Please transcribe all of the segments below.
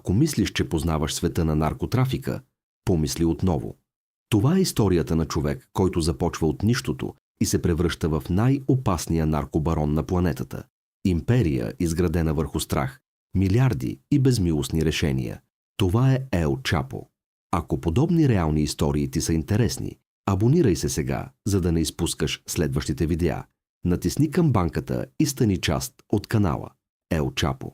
Ако мислиш, че познаваш света на наркотрафика, помисли отново. Това е историята на човек, който започва от нищото и се превръща в най-опасния наркобарон на планетата. Империя, изградена върху страх, милиарди и безмилостни решения. Това е Ел Чапо. Ако подобни реални истории ти са интересни, абонирай се сега, за да не изпускаш следващите видеа. Натисни камбанката и стани част от канала Ел Чапо.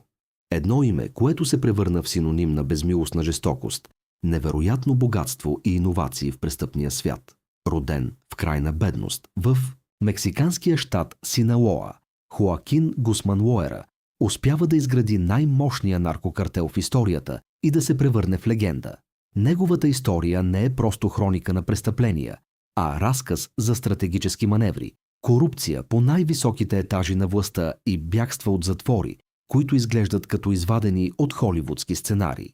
Едно име, което се превърна в синоним на безмилостна жестокост, невероятно богатство и иновации в престъпния свят. Роден в крайна бедност в мексиканския щат Синалоа, Хоакин Гусман Лоера успява да изгради най-мощния наркокартел в историята и да се превърне в легенда. Неговата история не е просто хроника на престъпления, а разказ за стратегически маневри, корупция по най-високите етажи на властта и бягства от затвори, които изглеждат като извадени от холивудски сценарии.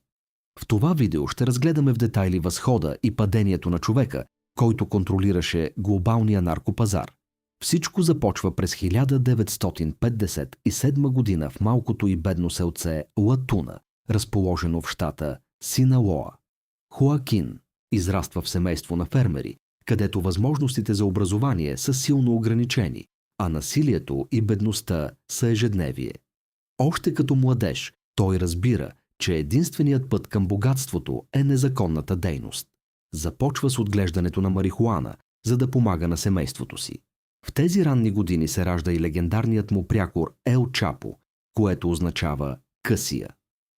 В това видео ще разгледаме в детайли възхода и падението на човека, който контролираше глобалния наркопазар. Всичко започва през 1957 година в малкото и бедно селце Латуна, разположено в щата Синалоа. Хоакин израства в семейство на фермери, където възможностите за образование са силно ограничени, а насилието и бедността са ежедневие. Още като младеж той разбира, че единственият път към богатството е незаконната дейност. Започва с отглеждането на марихуана, за да помага на семейството си. В тези ранни години се ражда и легендарният му прякор Ел Чапо, което означава късия.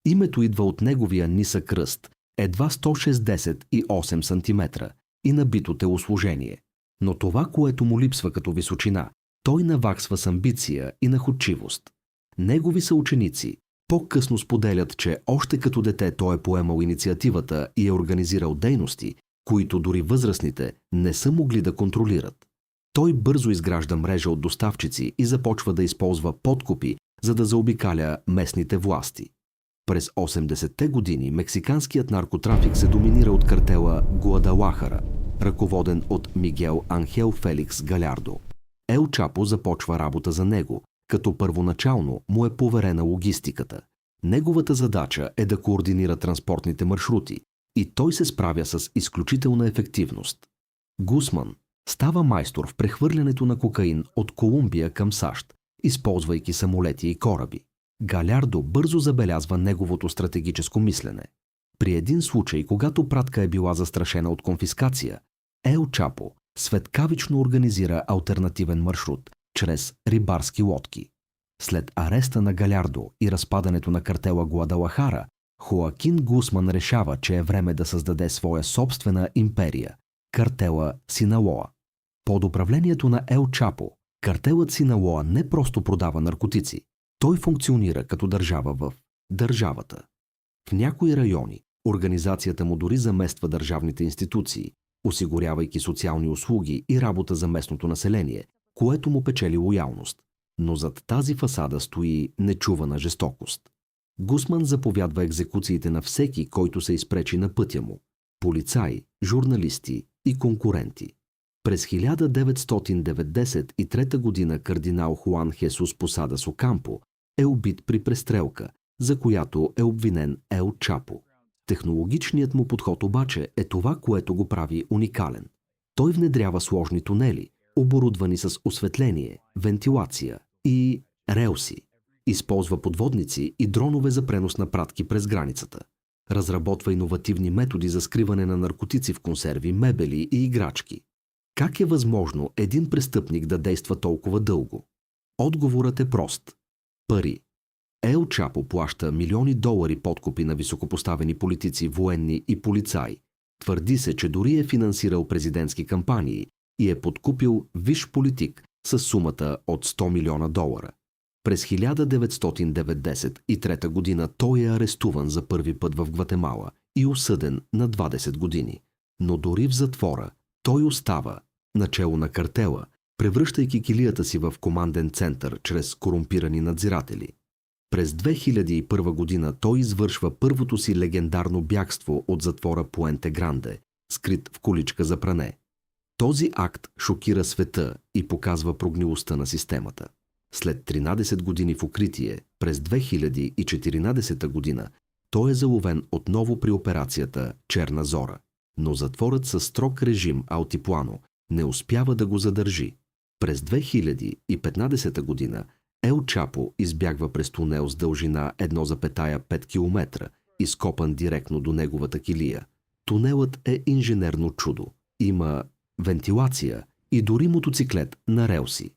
Името идва от неговия нисък ръст, едва 168 см и набито телосложение. Но това, което му липсва като височина, той наваксва с амбиция и находчивост. Негови съученици по-късно споделят, че още като дете той е поемал инициативата и е организирал дейности, които дори възрастните не са могли да контролират. Той бързо изгражда мрежа от доставчици и започва да използва подкупи, за да заобикаля местните власти. През 80-те години мексиканският наркотрафик се доминира от картела Гуадалахара, ръководен от Мигел Анхел Феликс Галярдо. Ел Чапо започва работа за него, като първоначално му е поверена логистиката. Неговата задача е да координира транспортните маршрути и той се справя с изключителна ефективност. Гусман става майстор в прехвърлянето на кокаин от Колумбия към САЩ, използвайки самолети и кораби. Галярдо бързо забелязва неговото стратегическо мислене. При един случай, когато пратка е била застрашена от конфискация, Ел Чапо светкавично организира алтернативен маршрут чрез рибарски лодки. След ареста на Галярдо и разпадането на картела Гуадалахара, Хоакин Гусман решава, че е време да създаде своя собствена империя – картела Синалоа. Под управлението на Ел Чапо, картелът Синалоа не просто продава наркотици, той функционира като държава в държавата. В някои райони организацията му дори замества държавните институции, осигурявайки социални услуги и работа за местното население, което му печели лоялност. Но зад тази фасада стои нечувана жестокост. Гусман заповядва екзекуциите на всеки, който се изпречи на пътя му – полицаи, журналисти и конкуренти. През 1993 година кардинал Хуан Хесус Посадас Окампо е убит при престрелка, за която е обвинен Ел Чапо. Технологичният му подход обаче е това, което го прави уникален. Той внедрява сложни тунели, оборудвани с осветление, вентилация и релси. Използва подводници и дронове за пренос на пратки през границата. Разработва иновативни методи за скриване на наркотици в консерви, мебели и играчки. Как е възможно един престъпник да действа толкова дълго? Отговорът е прост. Пари. Ел Чапо плаща милиони долари подкупи на високопоставени политици, военни и полицаи. Твърди се, че дори е финансирал президентски кампании и е подкупил висш политик с сумата от 100 милиона долара. През 1993 година той е арестуван за първи път в Гватемала и осъден на 20 години. Но дори в затвора той остава начело на картела, превръщайки килията си в команден център чрез корумпирани надзиратели. През 2001 година той извършва първото си легендарно бягство от затвора Пуенте Гранде, скрит в количка за пране. Този акт шокира света и показва прогнилостта на системата. След 13 години в укритие, през 2014 година, Той е заловен отново при операцията «Черна зора», но затворът със строг режим Алтиплано не успява да го задържи. През 2015 година Ел Чапо избягва през тунел с дължина 1,5 км, изкопан директно до неговата килия. Тунелът е инженерно чудо. Има вентилация и дори мотоциклет на релси.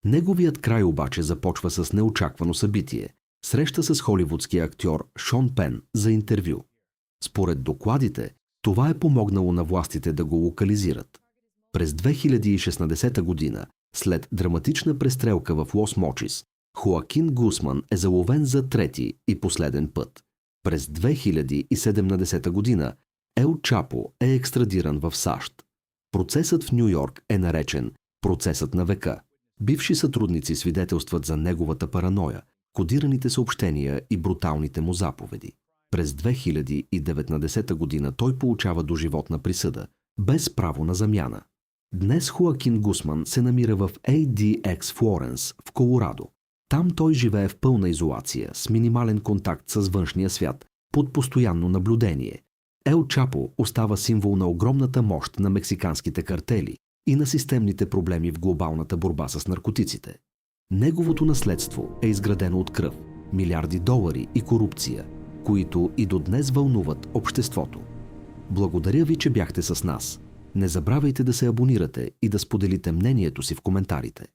Неговият край обаче започва с неочаквано събитие – среща с холивудския актьор Шон Пен за интервю. Според докладите, това е помогнало на властите да го локализират. През 2016 година, след драматична престрелка в Лос Мочис, Хоакин Гусман е заловен за трети и последен път. През 2017 година Ел Чапо е екстрадиран в САЩ. Процесът в Ню Йорк е наречен «Процесът на века». Бивши сътрудници свидетелстват за неговата параноя, кодираните съобщения и бруталните му заповеди. През 2019 година той получава доживотна присъда, без право на замяна. Днес Хоакин Гусман се намира в ADX Florence в Колорадо. Там той живее в пълна изолация, с минимален контакт с външния свят, под постоянно наблюдение. Ел Чапо остава символ на огромната мощ на мексиканските картели и на системните проблеми в глобалната борба с наркотиците. Неговото наследство е изградено от кръв, милиарди долари и корупция, които и до днес вълнуват обществото. Благодаря ви, че бяхте с нас. Не забравяйте да се абонирате и да споделите мнението си в коментарите.